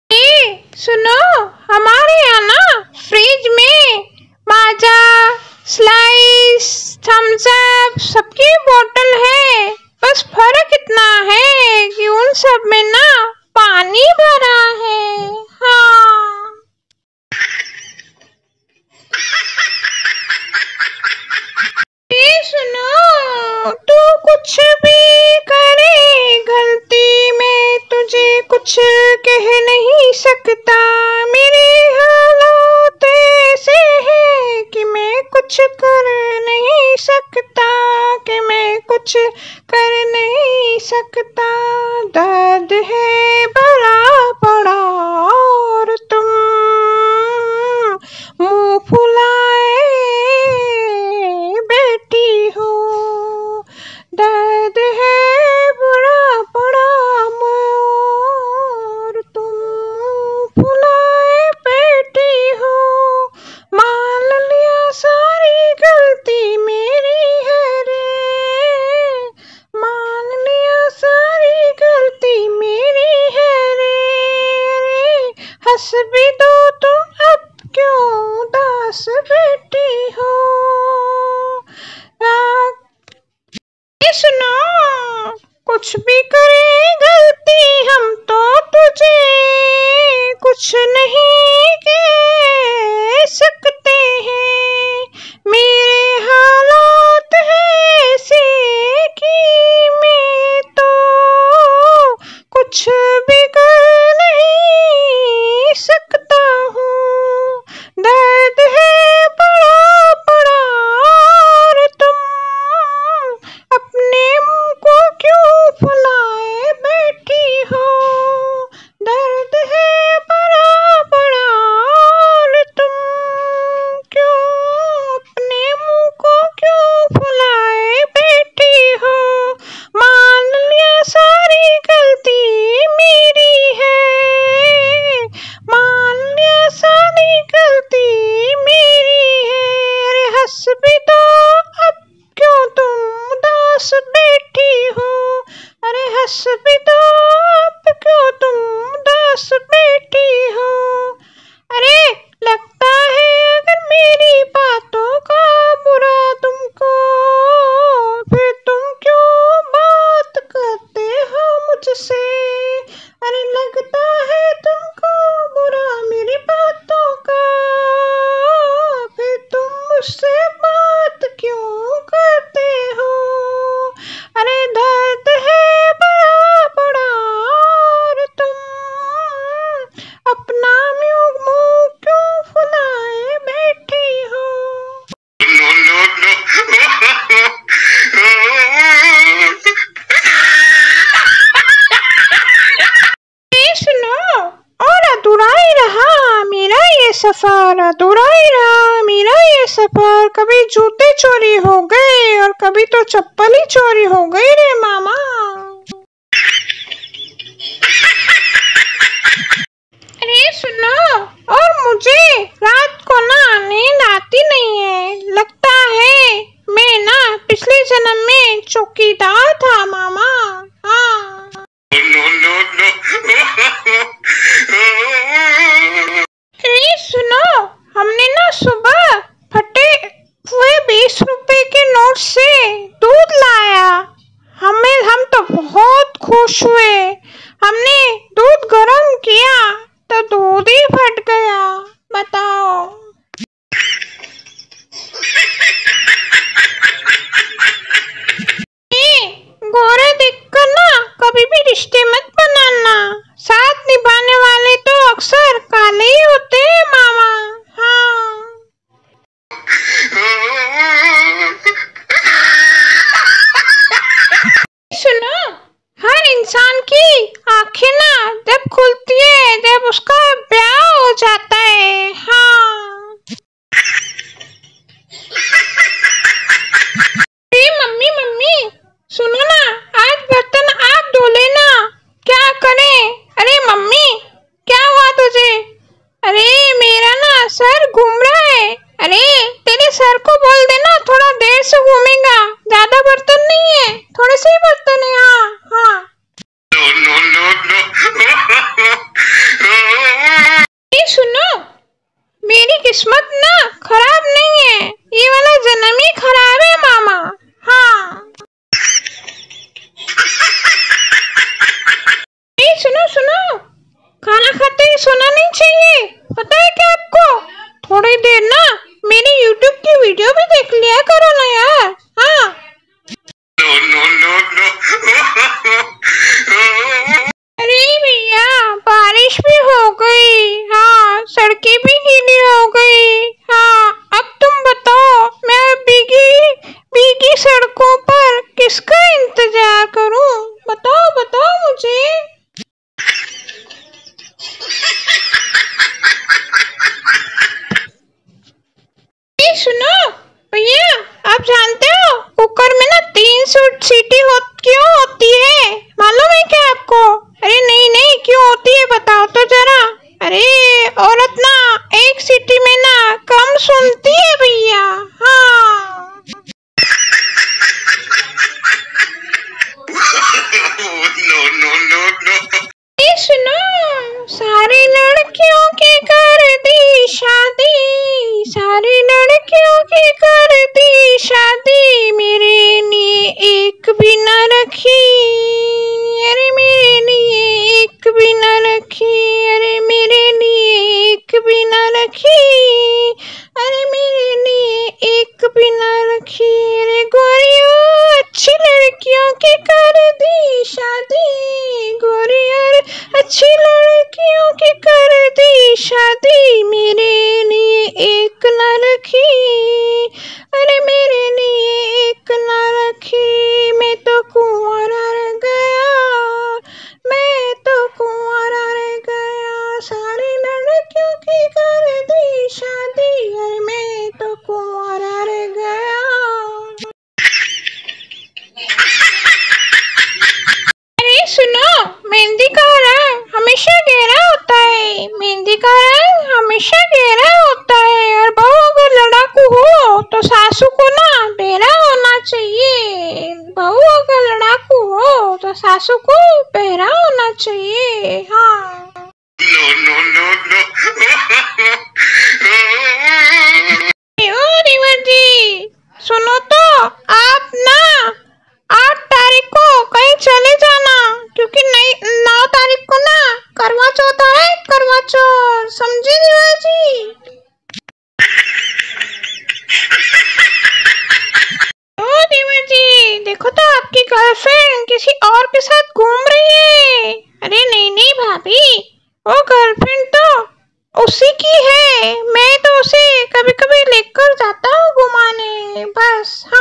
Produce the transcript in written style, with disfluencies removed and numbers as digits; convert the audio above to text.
सुनो, हमारे यहाँ ना फ्रिज में माजा, स्लाइस, थम्स अप सबकी बोतल है। बस फर्क इतना है कि उन सब में ना पानी भरा है। हाँ। ये सुनो, तू कुछ भी करे गलती में तुझे कुछ कह नहीं सकता। मेरे हालात ऐसे हैं कि मैं कुछ कर नहीं सकता, कि मैं कुछ कर नहीं सकता। दर्द है भरा पड़ा और तुम मुंह फुलाए बैठी हो। दर्द है बुरा पड़ा और तुम फुलाए बैठी हो। मान लिया सारी गलती मेरी है रे, मान लिया सारी गलती मेरी है रे। हंस भी दो तुम अब क्यों उदास बैठी हो। सुनो, कुछ भी करे गलती हम तो तुझे कुछ नहीं कह सकते हैं। मेरे हालात हैं ऐसे कि मैं तो कुछ भी कर नहीं सकता हूँ। दर्द है बड़ा बड़ा और तुम अपने मुंह को क्यों फुलाए बैठी हो। दर्द है बड़ा बड़ा और तुम क्यों अपने मुंह को क्यों फुलाए बैठी हो। मान लिया सारी गलती मेरी है, मान लिया सारी गलती मेरी है। अरे हंस भी दो अब क्यों तुम उदास बैठी हो। अरे हंस भी दो अब क्यों तुम उदास बैठी हो। अरे लगता है अगर मेरी बातों का बुरा तुमको, फिर तुम क्यों बात करते हो मुझसे। अरे लगता है तुमको बुरा मेरी बातों का, फिर तुम मुझसे बात क्यों करते हो। अरे दर्द है बड़ा बड़ा और तुम अपना मुंह क्यों फुलाए बैठी हो। सुनो, और अधूरा ही रहा मेरा ये सफर, अधूरा ही रहा मेरा ये सफर। कभी जूते चोरी हो गए और कभी तो चप्पल ही चोरी हो गई रे मामा। अरे सुनो, और मुझे रात को ना नींद आती नहीं है। लगता है मैं ना पिछले जन्म में चौकीदार था मामा। हाँ। अरे सुनो, हमने ना सुबह फटे हुए 20 रुपए के नोट से दूध लाया। हम तो सोना नहीं चाहिए, पता है क्या आपको? थोड़ी देर ना मेरी YouTube की वीडियो भी देख लिया करो ना यार। हाँ अरे भैया बारिश भी हो गई, हाँ सड़कें भी गीली हो गई। हाँ अब तुम बताओ मैं भीगी भीगी सड़कों पर किसका इंतजार करूं? बताओ बताओ मुझे। सुनो भैया, आप जानते हो कुकर में ना 3 सीटी क्यों होती है? मालूम है क्या आपको? अरे नहीं नहीं, क्यों होती है बताओ तो जरा। अरे औरत ना 1 सीटी में ना कम सुनती है भैया। हाँ सुनो, सारी लड़कियों की कर दी शादी, सारी लड़कियों की कर दी शादी, मेरे लिए एक भी न रखी। अरे मेरे लिए एक भी न रखी, अरे मेरे लिए एक भी न रखी, अरे मेरे लिए एक भी न रखी। अरे गोरियों अच्छी लड़कियों की कर दी शादी, गोरियों अच्छी लड़कियों की कर दी शादी, मेरे लिए एक न रखी, अरे मेरे लिए एक न रखी। मैं तो कुंवारा रह गया, मैं तो कुंवारा रह गया, सारी लड़कियों की कर दी शादी, अरे मैं तो कुंवारा रह गया। अरे सुनो, मेहंदी का रंग हमेशा गहरा होता है, मेहंदी का रंग हमेशा गहरा होता है, और बहू अगर लड़ाकू हो तो सासू को ना बहरा होना चाहिए। बहू अगर लड़ाकू हो तो सासू को बहरा होना चाहिए। हाँ ओ देवर जी सुनो तो, आप ना 8 तारीख को कहीं चले जाना, क्योंकि 9 तारीख को ना करवा चौथ है, करवा चौथ, समझे देवर जी? ओ देवर जी देखो तो आपकी गर्लफ्रेंड किसी और के साथ घूम रही है। अरे नहीं नहीं भाभी, वो गर्लफ्रेंड तो उसी की है, मैं तो उसे कभी कभी लेकर जाता हूँ घुमाने बस। हाँ